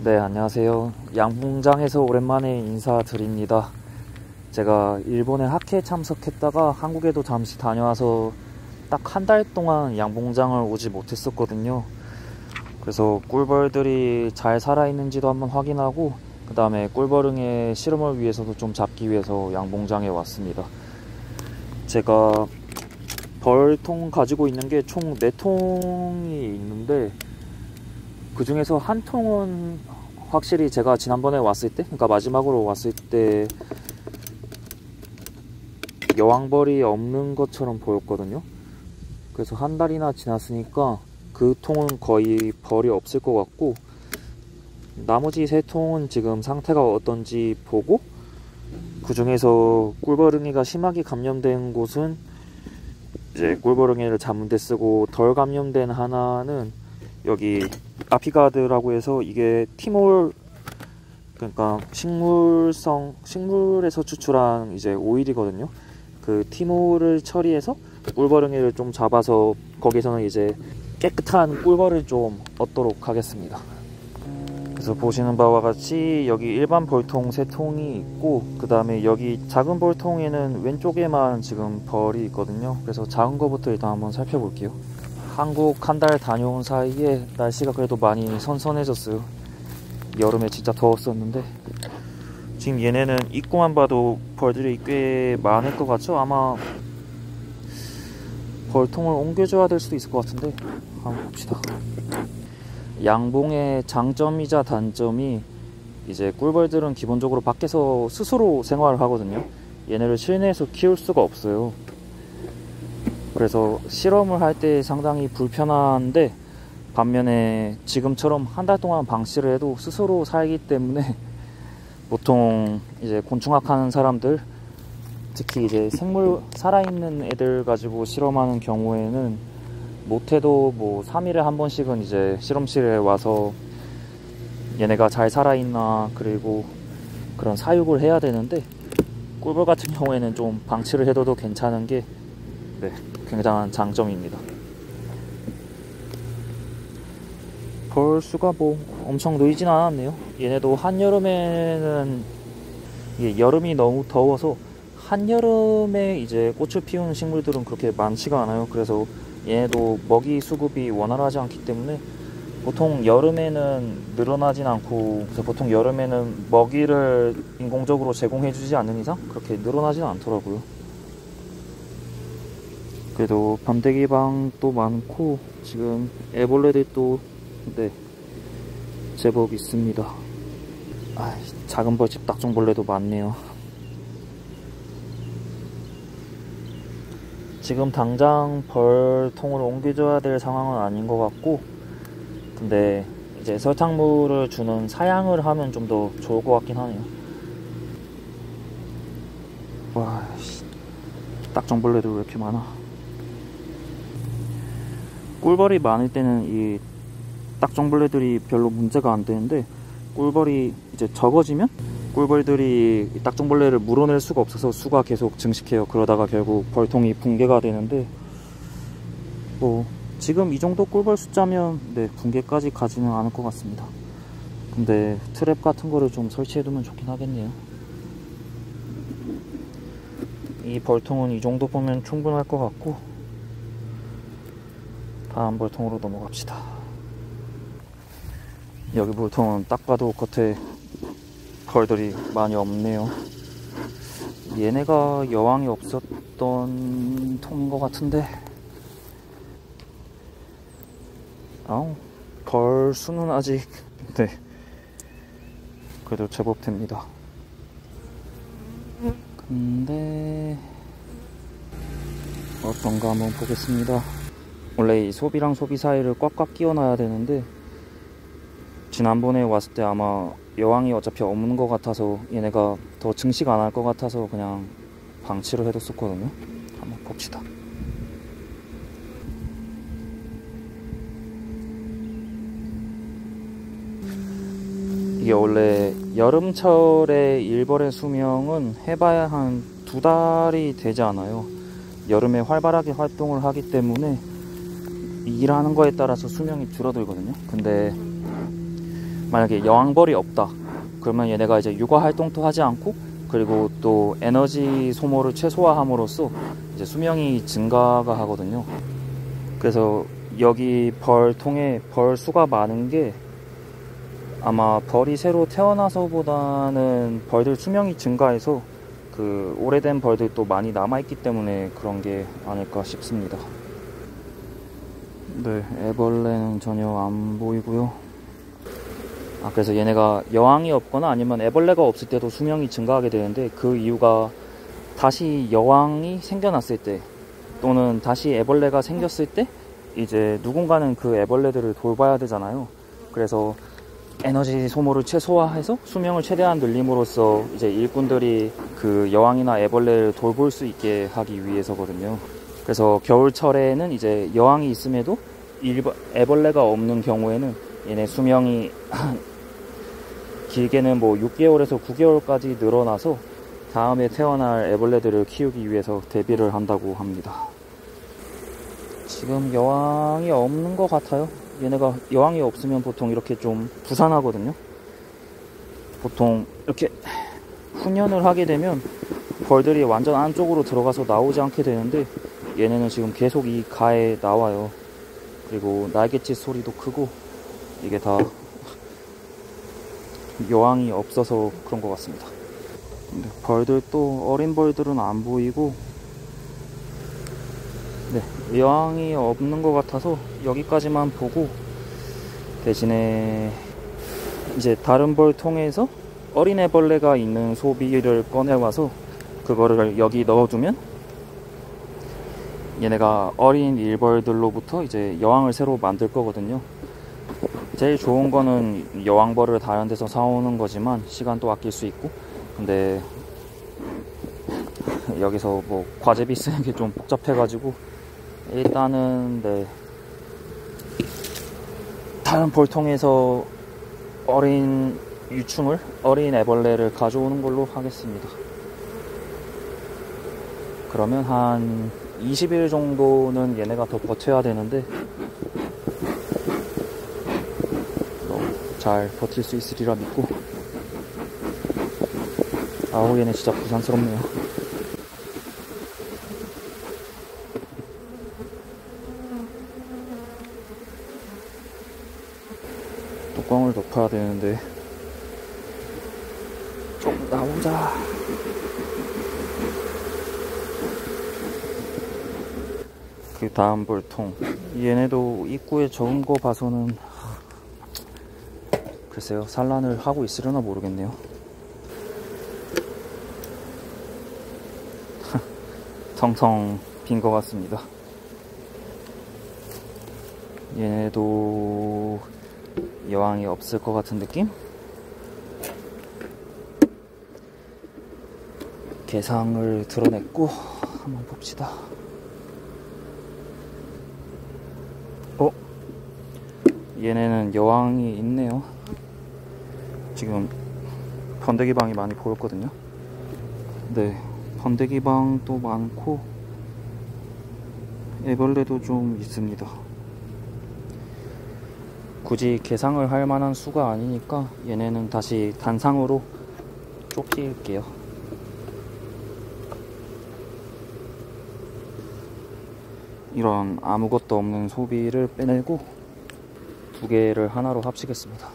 네, 안녕하세요. 양봉장에서 오랜만에 인사드립니다. 제가 일본에 학회에 참석했다가 한국에도 잠시 다녀와서 딱 한 달 동안 양봉장을 오지 못했었거든요. 그래서 꿀벌들이 잘 살아있는지도 한번 확인하고, 그 다음에 꿀벌응의 실험을 위해서도 좀 잡기 위해서 양봉장에 왔습니다. 제가 벌통 가지고 있는 게 총 4통이 있는데, 그 중에서 한 통은 확실히 제가 지난번에 왔을 때, 그러니까 마지막으로 왔을 때 여왕벌이 없는 것처럼 보였거든요. 그래서 한 달이나 지났으니까 그 통은 거의 벌이 없을 것 같고, 나머지 3통은 지금 상태가 어떤지 보고, 그 중에서 꿀벌응이가 심하게 감염된 곳은 이제 꿀벌응이를 잡는 데 쓰고, 덜 감염된 하나는 여기 아피가드라고 해서, 이게 티몰, 그러니까 식물에서 추출한 이제 오일이거든요. 그 티몰을 처리해서 꿀벌응이를 좀 잡아서 거기서는 이제 깨끗한 꿀벌을 좀 얻도록 하겠습니다. 그래서 보시는 바와 같이 여기 일반 벌통 3통이 있고, 그 다음에 여기 작은 벌통에는 왼쪽에만 지금 벌이 있거든요. 그래서 작은 거부터 일단 한번 살펴볼게요. 한국 한 달 다녀온 사이에 날씨가 그래도 많이 선선해졌어요. 여름에 진짜 더웠었는데, 지금 얘네는 입구만 봐도 벌들이 꽤 많을 것 같죠? 아마 벌통을 옮겨줘야 될 수도 있을 것 같은데, 한번 봅시다. 양봉의 장점이자 단점이, 이제 꿀벌들은 기본적으로 밖에서 스스로 생활을 하거든요. 얘네를 실내에서 키울 수가 없어요. 그래서 실험을 할 때 상당히 불편한데, 반면에 지금처럼 한 달 동안 방치를 해도 스스로 살기 때문에, 보통 이제 곤충학 하는 사람들, 특히 이제 생물 살아있는 애들 가지고 실험하는 경우에는 못해도 뭐 3일에 한 번씩은 이제 실험실에 와서 얘네가 잘 살아있나, 그리고 그런 사육을 해야 되는데, 꿀벌 같은 경우에는 좀 방치를 해둬도 괜찮은 게 굉장한 장점입니다. 벌 수가 뭐 엄청 늘진 않았네요. 얘네도 한여름에는, 이게 여름이 너무 더워서 한여름에 이제 꽃을 피우는 식물들은 그렇게 많지가 않아요. 그래서 얘네도 먹이 수급이 원활하지 않기 때문에 보통 여름에는 늘어나진 않고, 그래서 보통 여름에는 먹이를 인공적으로 제공해주지 않는 이상 그렇게 늘어나진 않더라고요. 그래도 밤대기방도 많고, 지금 애벌레들도 제법 있습니다. 작은 벌집 딱정벌레도 많네요. 지금 당장 벌통을 옮겨줘야 될 상황은 아닌 것 같고, 근데 이제 설탕물을 주는 사양을 하면 좀 더 좋을 것 같긴 하네요. 와, 딱정벌레들 왜 이렇게 많아. 꿀벌이 많을 때는 이 딱정벌레들이 별로 문제가 안 되는데, 꿀벌이 이제 적어지면 꿀벌들이 이 딱정벌레를 물어낼 수가 없어서 수가 계속 증식해요. 그러다가 결국 벌통이 붕괴가 되는데, 뭐 지금 이 정도 꿀벌 숫자면 붕괴까지 가지는 않을 것 같습니다. 근데 트랩 같은 거를 좀 설치해두면 좋긴 하겠네요. 이 벌통은 이 정도 보면 충분할 것 같고, 다음 벌통으로 넘어갑시다. 여기 벌통은 딱 봐도 겉에 벌들이 많이 없네요. 얘네가 여왕이 없었던 통인 것 같은데, 벌 수는 아직 그래도 제법 됩니다. 근데 어떤가 한번 보겠습니다. 원래 이 소비랑 소비 사이를 꽉꽉 끼워놔야 되는데, 지난번에 왔을 때 아마 여왕이 어차피 없는 것 같아서, 얘네가 더 증식 안 할 것 같아서 그냥 방치를 해뒀었거든요. 한번 봅시다. 이게 원래 여름철에 일벌의 수명은 해봐야 한 2달이 되지 않아요. 여름에 활발하게 활동을 하기 때문에 일하는 거에 따라서 수명이 줄어들거든요. 근데 만약에 여왕벌이 없다 그러면 얘네가 이제 육아 활동도 하지 않고, 그리고 또 에너지 소모를 최소화함으로써 이제 수명이 증가가 하거든요. 그래서 여기 벌통에 벌 수가 많은 게 아마 벌이 새로 태어나서보다는 벌들 수명이 증가해서 그 오래된 벌들도 많이 남아있기 때문에 그런 게 아닐까 싶습니다. 네, 애벌레는 전혀 안 보이고요. 그래서 얘네가 여왕이 없거나 아니면 애벌레가 없을 때도 수명이 증가하게 되는데, 그 이유가 다시 여왕이 생겨났을 때 또는 다시 애벌레가 생겼을 때 이제 누군가는 그 애벌레들을 돌봐야 되잖아요. 그래서 에너지 소모를 최소화해서 수명을 최대한 늘림으로써 이제 일꾼들이 그 여왕이나 애벌레를 돌볼 수 있게 하기 위해서거든요. 그래서 겨울철에는 이제 여왕이 있음에도 애벌레가 없는 경우에는 얘네 수명이 길게는 뭐 6개월에서 9개월까지 늘어나서 다음에 태어날 애벌레들을 키우기 위해서 대비를 한다고 합니다. 지금 여왕이 없는 것 같아요. 얘네가 여왕이 없으면 보통 이렇게 좀 부산하거든요. 보통 이렇게 훈련을 하게 되면 벌들이 완전 안쪽으로 들어가서 나오지 않게 되는데, 얘네는 지금 계속 이 가에 나와요. 그리고 날갯짓 소리도 크고, 이게 다 여왕이 없어서 그런 것 같습니다. 근데 벌들도 어린 벌들은 안 보이고, 네, 여왕이 없는 것 같아서 여기까지만 보고, 대신에 이제 다른 벌통에서 어린 애벌레가 있는 소비를 꺼내와서 그거를 여기 넣어두면 얘네가 어린 일벌들로부터 이제 여왕을 새로 만들 거거든요. 제일 좋은 거는 여왕벌을 다른 데서 사오는 거지만 시간도 아낄 수 있고, 근데 여기서 뭐 과제비 쓰는 게 좀 복잡해가지고 일단은 네, 다른 벌통에서 어린 유충을, 어린 애벌레를 가져오는 걸로 하겠습니다. 그러면 한 20일 정도는 얘네가 더 버텨야 되는데 잘 버틸 수 있으리라 믿고. 아우, 얘네 진짜 부산스럽네요. 뚜껑을 덮어야 되는데 좀 나오자. 그 다음 벌통, 얘네도 입구에 적은 거 봐서는 글쎄요, 산란을 하고 있으려나 모르겠네요. 텅텅 빈 것 같습니다. 얘네도 여왕이 없을 것 같은 느낌? 개상을 드러냈고 한번 봅시다. 얘네는 여왕이 있네요. 지금 번데기방이 많이 보였거든요. 네, 번데기방도 많고 애벌레도 좀 있습니다. 굳이 개상을 할 만한 수가 아니니까 얘네는 다시 단상으로 쫓길게요. 이런 아무것도 없는 소비를 빼내고 두 개를 하나로 합치겠습니다.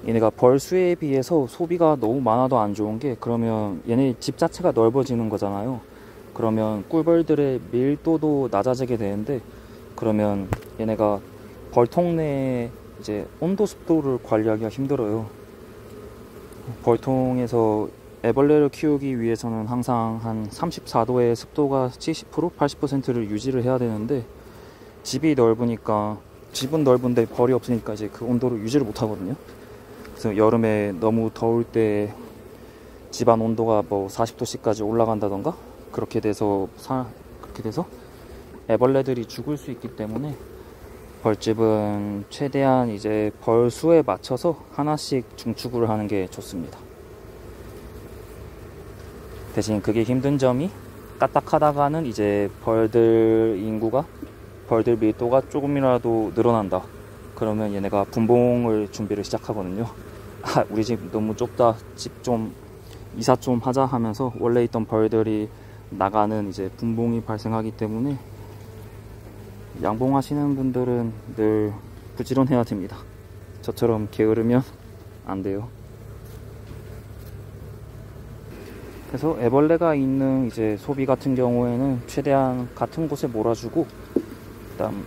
얘네가 벌수에 비해서 소비가 너무 많아도 안 좋은 게, 그러면 얘네 집 자체가 넓어지는 거잖아요. 그러면 꿀벌들의 밀도도 낮아지게 되는데, 그러면 얘네가 벌통 내에 이제 온도 습도를 관리하기가 힘들어요. 벌통에서 애벌레를 키우기 위해서는 항상 한 34도의 습도가 70%, 80%를 유지를 해야 되는데, 집이 넓으니까, 집은 넓은데 벌이 없으니까 이제 그 온도를 유지를 못 하거든요. 그래서 여름에 너무 더울 때 집안 온도가 뭐 40도씨까지 올라간다던가 그렇게 돼서 애벌레들이 죽을 수 있기 때문에 벌집은 최대한 이제 벌 수에 맞춰서 하나씩 중축을 하는 게 좋습니다. 대신 그게 힘든 점이, 까딱하다가는 이제 벌들 인구가, 벌들 밀도가 조금이라도 늘어난다 그러면 얘네가 분봉을 준비를 시작하거든요. 우리 집 너무 좁다, 집 좀 이사 좀 하자 하면서 원래 있던 벌들이 나가는 이제 분봉이 발생하기 때문에 양봉하시는 분들은 늘 부지런해야 됩니다. 저처럼 게으르면 안 돼요. 그래서 애벌레가 있는 이제 소비 같은 경우에는 최대한 같은 곳에 몰아주고, 그다음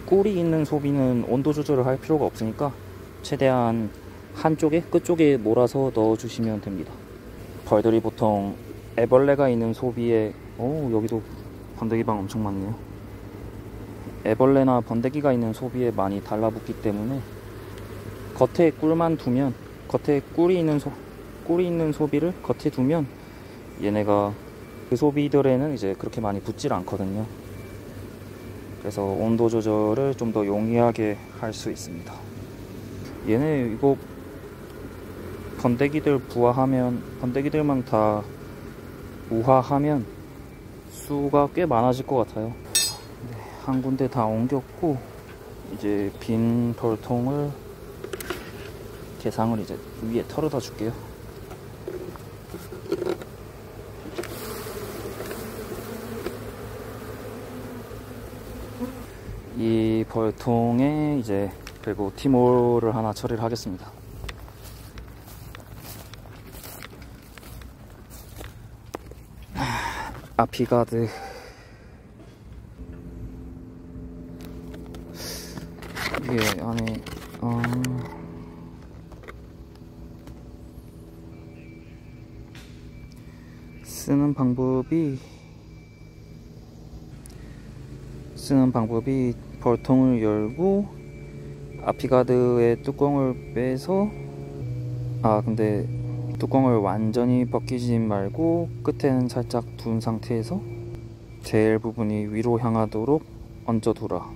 꿀이 있는 소비는 온도 조절을 할 필요가 없으니까 최대한 한쪽에 끝쪽에 몰아서 넣어주시면 됩니다. 벌들이 보통 애벌레가 있는 소비에 여기도 번데기방 엄청 많네요. 애벌레나 번데기가 있는 소비에 많이 달라붙기 때문에 겉에 꿀만 두면, 겉에 꿀이 있는 소비를 겉에 두면 얘네가 그 소비들에는 이제 그렇게 많이 붙질 않거든요. 그래서 온도 조절을 좀 더 용이하게 할 수 있습니다. 얘네 이거 번데기들만 다 우화하면 수가 꽤 많아질 것 같아요. 네, 한 군데 다 옮겼고, 이제 빈 벌통을 개상을 이제 위에 털어다 줄게요. 이 벌통에 이제 그리고 티몰을 하나 처리를 하겠습니다. 아피가드 이게 안에 쓰는 방법이 벌통을 열고 아피가드의 뚜껑을 빼서, 근데 뚜껑을 완전히 벗기지 말고 끝에는 살짝 둔 상태에서 제일 부분이 위로 향하도록 얹어두라.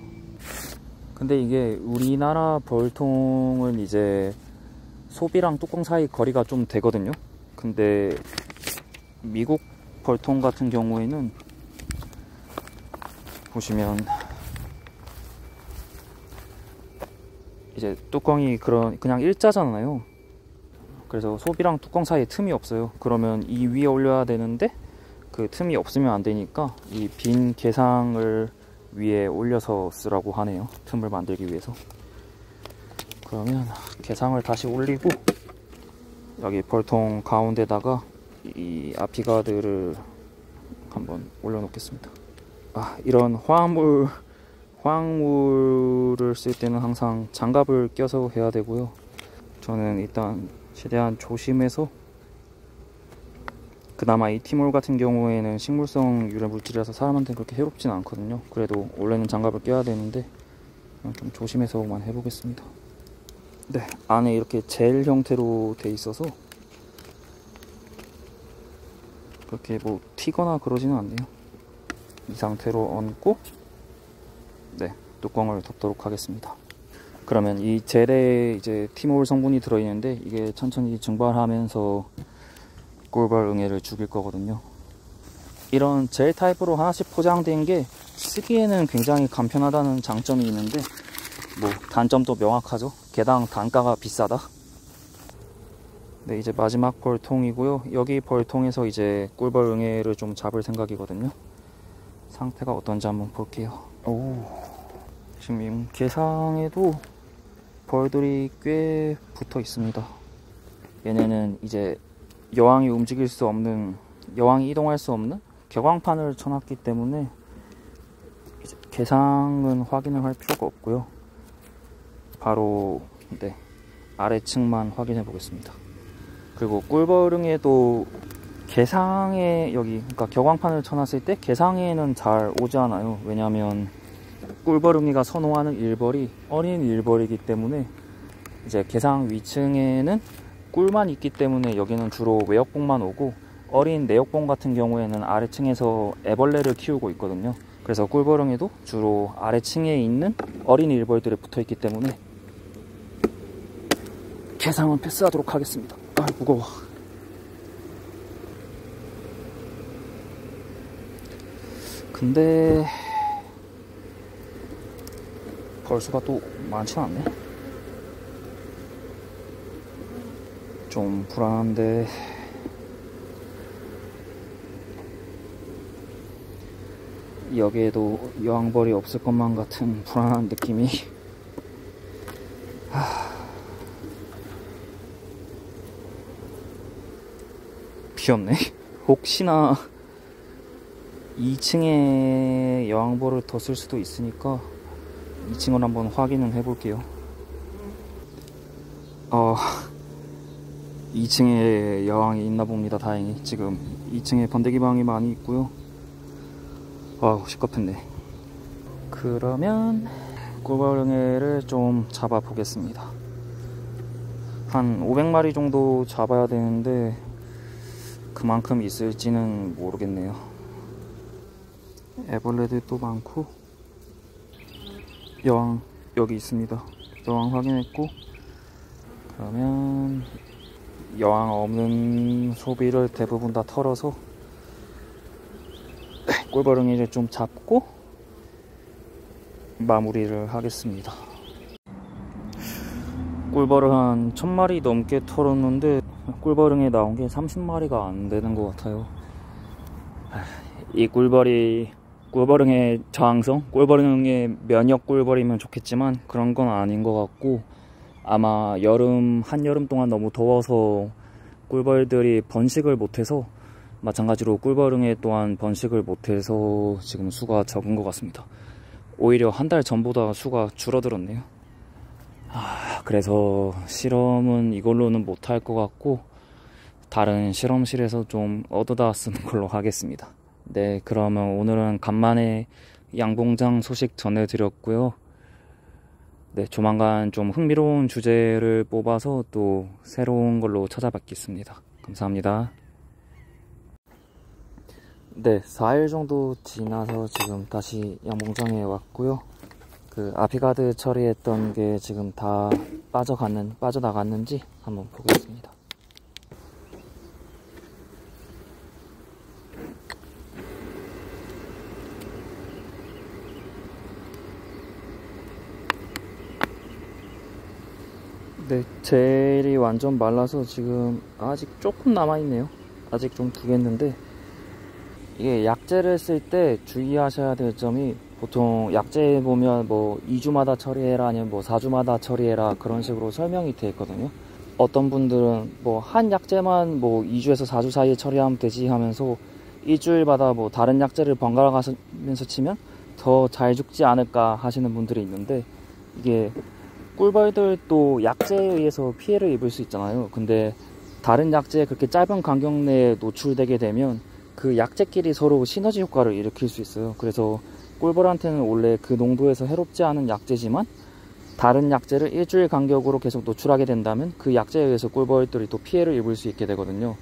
근데 이게 우리나라 벌통은 이제 소비랑 뚜껑 사이 거리가 좀 되거든요. 근데 미국 벌통 같은 경우에는 보시면 이제 뚜껑이 그냥 일자잖아요. 그래서 소비랑 뚜껑 사이에 틈이 없어요. 그러면 이 위에 올려야 되는데 그 틈이 없으면 안 되니까 이 빈 개상을 위에 올려서 쓰라고 하네요. 틈을 만들기 위해서. 그러면 개상을 다시 올리고 여기 벌통 가운데다가 이 아피가드를 한번 올려놓겠습니다. 이런 화학물을 쓸 때는 항상 장갑을 껴서 해야 되고요. 저는 일단 최대한 조심해서, 그나마 이 티몰 같은 경우에는 식물성 유래 물질이라서 사람한테는 그렇게 해롭진 않거든요. 그래도 원래는 장갑을 껴야 되는데 좀 조심해서만 해보겠습니다. 네, 안에 이렇게 젤 형태로 돼 있어서 그렇게 뭐 튀거나 그러지는 않네요. 이 상태로 얹고 뚜껑을 덮도록 하겠습니다. 그러면 이 젤에 이제 티몰 성분이 들어있는데 이게 천천히 증발하면서 꿀벌 응애를 죽일 거거든요. 이런 젤 타입으로 하나씩 포장된 게 쓰기에는 굉장히 간편하다는 장점이 있는데 뭐 단점도 명확하죠. 개당 단가가 비싸다. 네, 이제 마지막 벌통이고요. 여기 벌통에서 이제 꿀벌 응애를 좀 잡을 생각이거든요. 상태가 어떤지 한번 볼게요. 지금 개상에도 벌들이 꽤 붙어 있습니다. 얘네는 이제 여왕이 이동할 수 없는 격앙판을 쳐놨기 때문에 이제 개상은 확인을 할 필요가 없고요. 바로 아래층만 확인해 보겠습니다. 그리고 꿀벌응애도 개상에 그러니까 격앙판을 쳐놨을 때 개상에는 잘 오지 않아요. 왜냐하면 꿀벌응애가 선호하는 일벌이 어린 일벌이기 때문에 이제 개상 위층에는 꿀만 있기 때문에 여기는 주로 외역봉만 오고, 어린 내역봉 같은 경우에는 아래층에서 애벌레를 키우고 있거든요. 그래서 꿀벌응애도 주로 아래층에 있는 어린 일벌들에 붙어있기 때문에 개상은 패스하도록 하겠습니다. 무거워. 근데 걸수가 또 많진 않네. 좀 불안한데 여기에도 여왕벌이 없을 것만 같은 불안한 느낌이. 비었네. 혹시나 2층에 여왕벌을 더 쓸 수도 있으니까 2층을 한번 확인은 해볼게요. 2층에 여왕이 있나 봅니다. 다행히 지금 2층에 번데기 방이 많이 있고요. 시끄럽네. 그러면 꿀벌응애를 좀 잡아 보겠습니다. 한 500마리 정도 잡아야 되는데 그만큼 있을지는 모르겠네요. 애벌레들도 많고. 여왕 여기 있습니다. 여왕 확인했고, 그러면 여왕 없는 소비를 대부분 다 털어서 꿀벌응애를 좀 잡고 마무리를 하겠습니다. 꿀벌을 한 1000마리 넘게 털었는데 꿀벌응애 나온 게 30마리가 안 되는 것 같아요. 이 꿀벌응애 저항성, 꿀벌응애 면역 꿀벌이면 좋겠지만 그런 건 아닌 것 같고, 아마 한여름 동안 너무 더워서 꿀벌들이 번식을 못해서, 마찬가지로 꿀벌응애 또한 번식을 못해서 지금 수가 적은 것 같습니다. 오히려 한 달 전보다 수가 줄어들었네요. 그래서 실험은 이걸로는 못할 것 같고 다른 실험실에서 좀 얻어다 쓰는 걸로 하겠습니다. 네, 그러면 오늘은 간만에 양봉장 소식 전해드렸고요. 네, 조만간 좀 흥미로운 주제를 뽑아서 또 새로운 걸로 찾아뵙겠습니다. 감사합니다. 네, 4일 정도 지나서 지금 다시 양봉장에 왔고요. 그 아피가드 처리했던 게 지금 다 빠져나갔는지 한번 보겠습니다. 네, 젤이 완전 말라서 지금 아직 조금 남아있네요. 아직 좀 두겠는데, 이게 약재를 쓸 때 주의하셔야 될 점이, 보통 약재 보면 뭐 2주마다 처리해라 아니면 뭐 4주마다 처리해라 그런 식으로 설명이 되어 있거든요. 어떤 분들은 뭐 한 약재만 뭐 2주에서 4주 사이에 처리하면 되지 하면서 일주일마다 뭐 다른 약재를 번갈아 가면서 치면 더 잘 죽지 않을까 하시는 분들이 있는데, 이게 꿀벌들도 약재에 의해서 피해를 입을 수 있잖아요. 근데 다른 약재에 그렇게 짧은 간격 내에 노출되게 되면 그 약재끼리 서로 시너지 효과를 일으킬 수 있어요. 그래서 꿀벌한테는 원래 그 농도에서 해롭지 않은 약재지만 다른 약재를 일주일 간격으로 계속 노출하게 된다면 그 약재에 의해서 꿀벌들이 또 피해를 입을 수 있게 되거든요.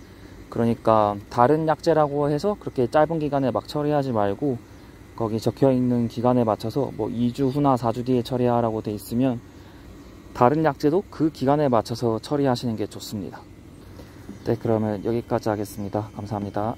그러니까 다른 약재라고 해서 그렇게 짧은 기간에 막 처리하지 말고, 거기 적혀있는 기간에 맞춰서 뭐 2주 후나 4주 뒤에 처리하라고 돼 있으면 다른 약재도 그 기간에 맞춰서 처리하시는 게 좋습니다. 네, 그러면 여기까지 하겠습니다. 감사합니다.